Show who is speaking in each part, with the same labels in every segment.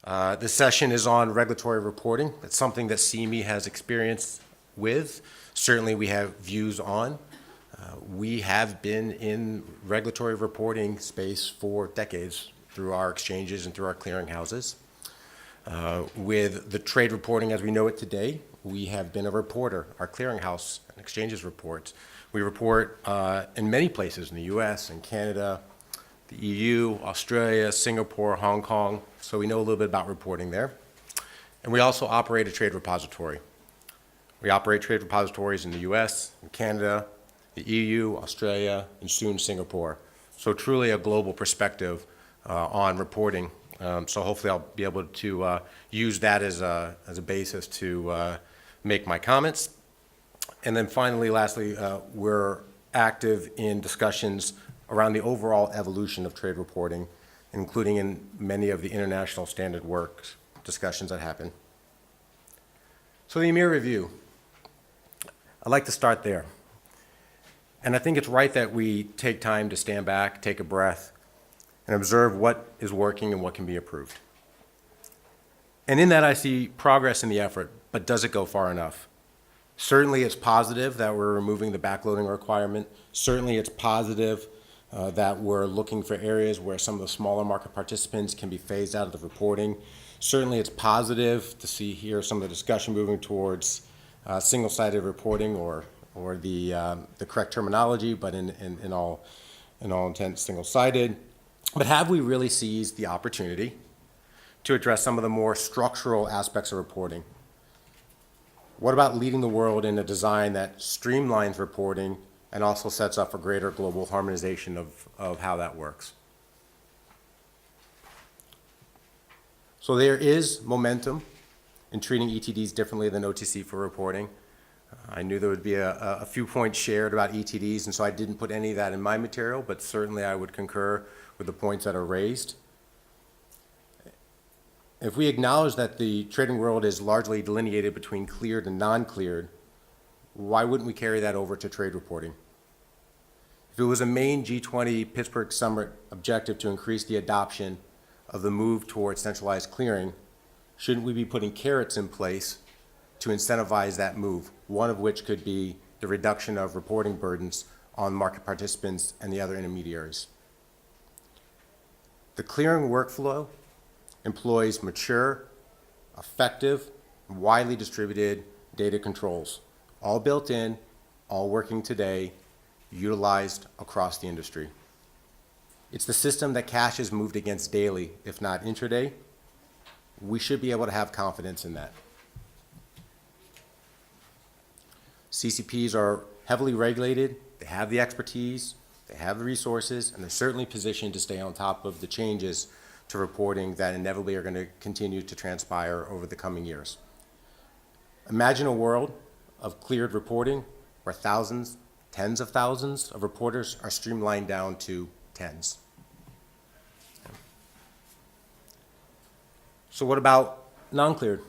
Speaker 1: This session is on regulatory reporting. It's something that CME has experience with. Certainly we have views on. We have been in regulatory reporting space for decades through our exchanges and through our clearinghouses. With the trade reporting as we know it today, we have been a reporter. Our clearinghouse and exchanges reports. We report in many places in the US and Canada, the EU, Australia, Singapore, Hong Kong, so we know a little bit about reporting there. And we also operate a trade repository. We operate trade repositories in the US, in Canada, the EU, Australia, and soon Singapore. So truly a global perspective on reporting. So hopefully I'll be able to use that as a basis to make my comments. And then finally, lastly, we're active in discussions around the overall evolution of trade reporting, including in many of the international standard work discussions that happen. So the EMIR review, I'd like to start there. And I think it's right that we take time to stand back, take a breath, and observe what is working and what can be improved. And in that I see progress in the effort, but does it go far enough? Certainly it's positive that we're removing the backloading requirement. Certainly it's positive that we're looking for areas where some of the smaller market participants can be phased out of the reporting. Certainly it's positive to see here some of the discussion moving towards single-sided reporting or the correct terminology, but in all intents single-sided. But have we really seized the opportunity to address some of the more structural aspects of reporting? What about leading the world in a design that streamlines reporting and also sets up for greater global harmonization of how that works? So there is momentum in treating ETDs differently than OTC for reporting. I knew there would be a few points shared about ETDs, and so I didn't put any of that in my material, but certainly I would concur with the points that are raised. If we acknowledge that the trading world is largely delineated between cleared and non-cleared, why wouldn't we carry that over to trade reporting? If it was a main G20 Pittsburgh Summit objective to increase the adoption of the move towards centralized clearing, shouldn't we be putting carrots in place to incentivize that move, one of which could be the reduction of reporting burdens on market participants and the other intermediaries? The clearing workflow employs mature, effective, and widely distributed data controls, all built in, all working today, utilized across the industry. It's the system that cash is moved against daily, if not intraday. We should be able to have confidence in that. CCPs are heavily regulated, they have the expertise, they have the resources, and they're certainly positioned to stay on top of the changes to reporting that inevitably are going to continue to transpire over the coming years. Imagine a world of cleared reporting where thousands, tens of thousands of reporters are streamlined down to tens. So what about non-cleared?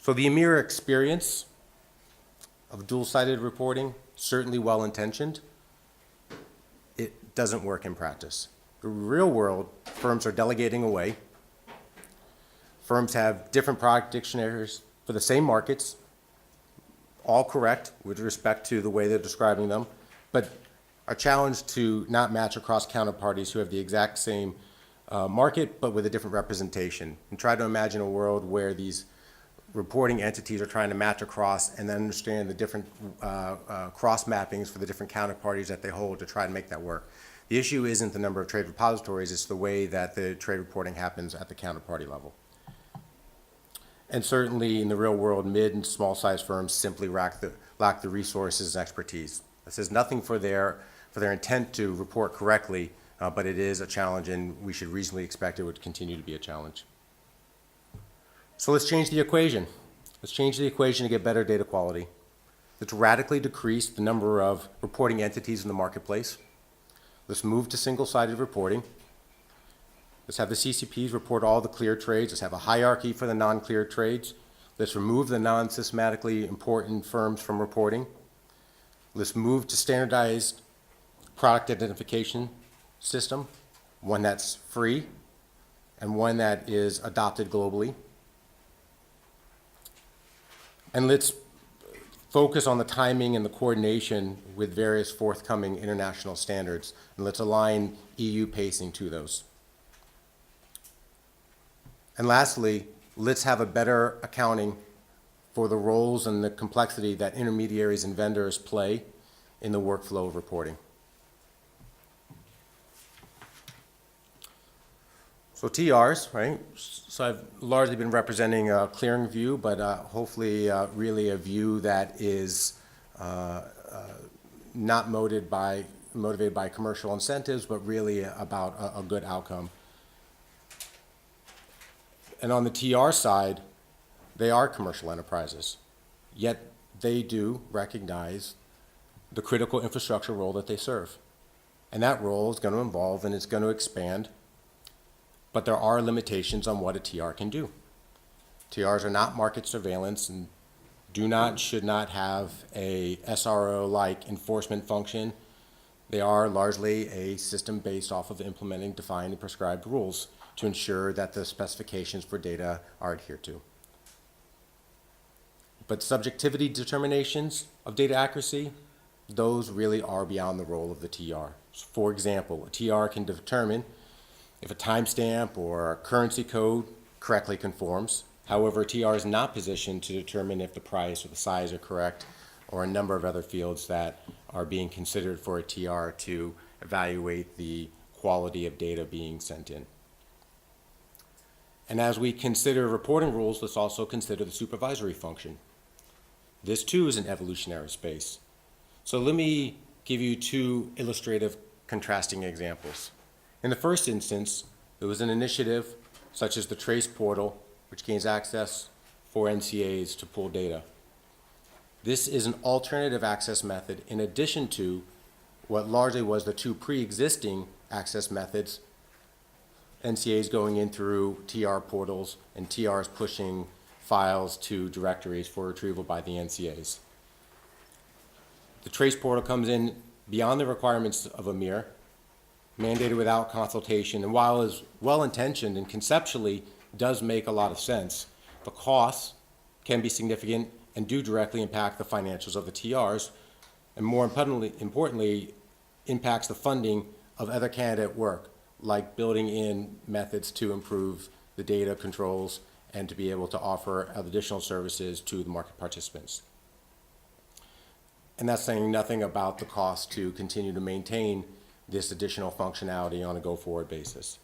Speaker 1: So the EMIR experience of dual-sided reporting, certainly well-intentioned, it doesn't work in practice. The real world, firms are delegating away. Firms have different product dictionaries for the same markets, all correct with respect to the way they're describing them, but are challenged to not match across counterparties who have the exact same market, but with a different representation. And try to imagine a world where these reporting entities are trying to match across and then understand the different cross mappings for the different counterparties that they hold to try to make that work. The issue isn't the number of trade repositories, it's the way that the trade reporting happens at the counterparty level. And certainly in the real world, mid and small size firms simply lack the resources and expertise. This is nothing for their intent to report correctly, but it is a challenge and we should reasonably expect it would continue to be a challenge. So let's change the equation. Let's change the equation to get better data quality. Let's radically decrease the number of reporting entities in the marketplace. Let's move to single-sided reporting. Let's have the CCPs report all the cleared trades. Let's have a hierarchy for the non-cleared trades. Let's remove the non-systematically important firms from reporting. Let's move to standardized product identification system, one that's free and one that is adopted globally. And let's focus on the timing and the coordination with various forthcoming international standards, and let's align EU pacing to those. And lastly, let's have a better accounting for the roles and the complexity that intermediaries and vendors play in the workflow of reporting. So TRs, right? So I've largely been representing a clearing view, but hopefully really a view that is not motivated by commercial incentives, but really about a good outcome. And on the TR side, they are commercial enterprises, yet they do recognize the critical infrastructure role that they serve. And that role is going to evolve and it's going to expand, but there are limitations on what a TR can do. TRs are not market surveillance and should not have a SRO-like enforcement function. They are largely a system based off of implementing defined and prescribed rules to ensure that the specifications for data are adhered to. But subjectivity determinations of data accuracy, those really are beyond the role of the TR. So for example, a TR can determine if a timestamp or a currency code correctly conforms. However, a TR is not positioned to determine if the price or the size are correct, or a number of other fields that are being considered for a TR to evaluate the quality of data being sent in. And as we consider reporting rules, let's also consider the supervisory function. This too is an evolutionary space. So let me give you two illustrative contrasting examples. In the first instance, there was an initiative such as the Trace Portal, which gains access for NCAs to pull data. This is an alternative access method in addition to what largely was the two pre-existing access methods, NCAs going in through TR portals and TRs pushing files to directories for retrieval by the NCAs. The Trace Portal comes in beyond the requirements of EMIR, mandated without consultation, and while is well-intentioned and conceptually does make a lot of sense, the costs can be significant and do directly impact the financials of the TRs, and more importantly, impacts the funding of other candidate work, like building in methods to improve the data controls and to be able to offer additional services to the market participants. And that's saying nothing about the cost to continue to maintain this additional functionality on a go-forward basis.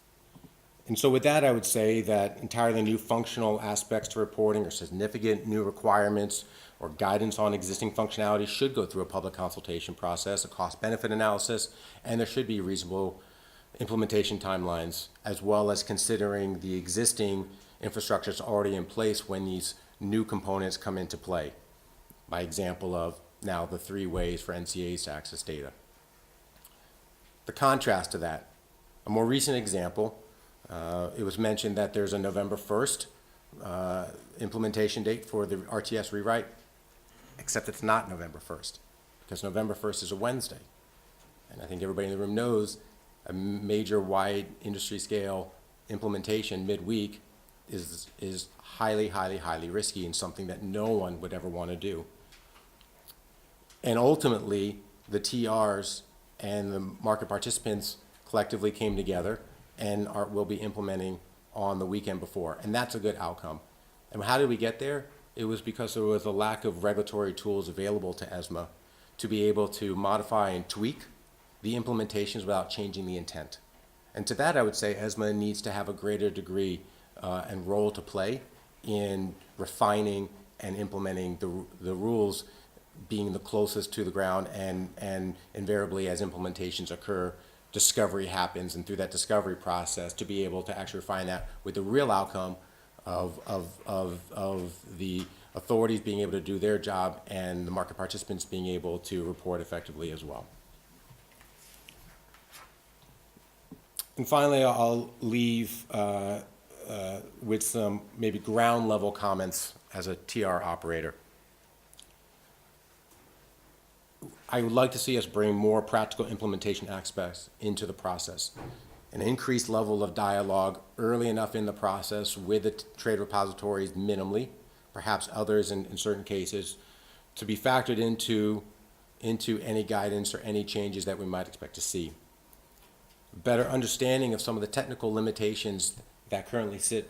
Speaker 1: And so with that, I would say that entirely new functional aspects to reporting or significant new requirements or guidance on existing functionality should go through a public consultation process, a cost-benefit analysis, and there should be reasonable implementation timelines, as well as considering the existing infrastructures already in place when these new components come into play. By example of now the 3 ways for NCAs to access data. The contrast to that, a more recent example, it was mentioned that there's a November 1st implementation date for the RTS Rewrite, except it's not November 1st, because November 1st is a Wednesday. And I think everybody in the room knows a major wide industry scale implementation midweek is highly risky and something that no one would ever want to do. And ultimately, the TRs and the market participants collectively came together and will be implementing on the weekend before. And that's a good outcome. And how did we get there? It was because there was a lack of regulatory tools available to ESMA to be able to modify and tweak the implementations without changing the intent. And to that, I would say ESMA needs to have a greater degree and role to play in refining and implementing the rules, being the closest to the ground, and invariably as implementations occur, discovery happens, and through that discovery process to be able to actually refine that with the real outcome of the authorities being able to do their job and the market participants being able to report effectively as well. And finally, I'll leave with some maybe ground level comments as a TR operator. I would like to see us bring more practical implementation aspects into the process. an increased level of dialogue early enough in the process with the trade repositories minimally, perhaps others in certain cases, to be factored into any guidance or any changes that we might expect to see. Better understanding of some of the technical limitations that currently sit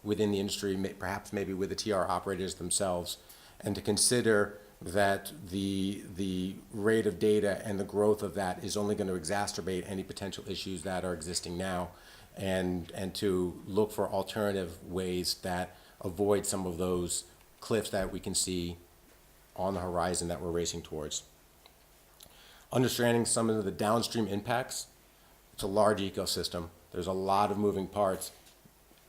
Speaker 1: within the industry, perhaps maybe with the TR operators themselves, and to consider that the rate of data and the growth of that is only going to exacerbate any potential issues that are existing now, and to look for alternative ways that avoid some of those cliffs that we can see on the horizon that we're racing towards. Understanding some of the downstream impacts. It's a large ecosystem. There's a lot of moving parts.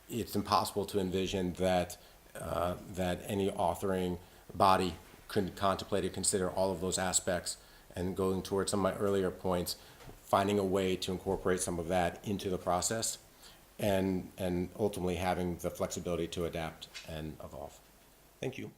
Speaker 1: It's impossible to envision that any authoring body could contemplate or consider all of those aspects, and going towards some of my earlier points, finding a way to incorporate some of that into the process, and ultimately having the flexibility to adapt and evolve. Thank you.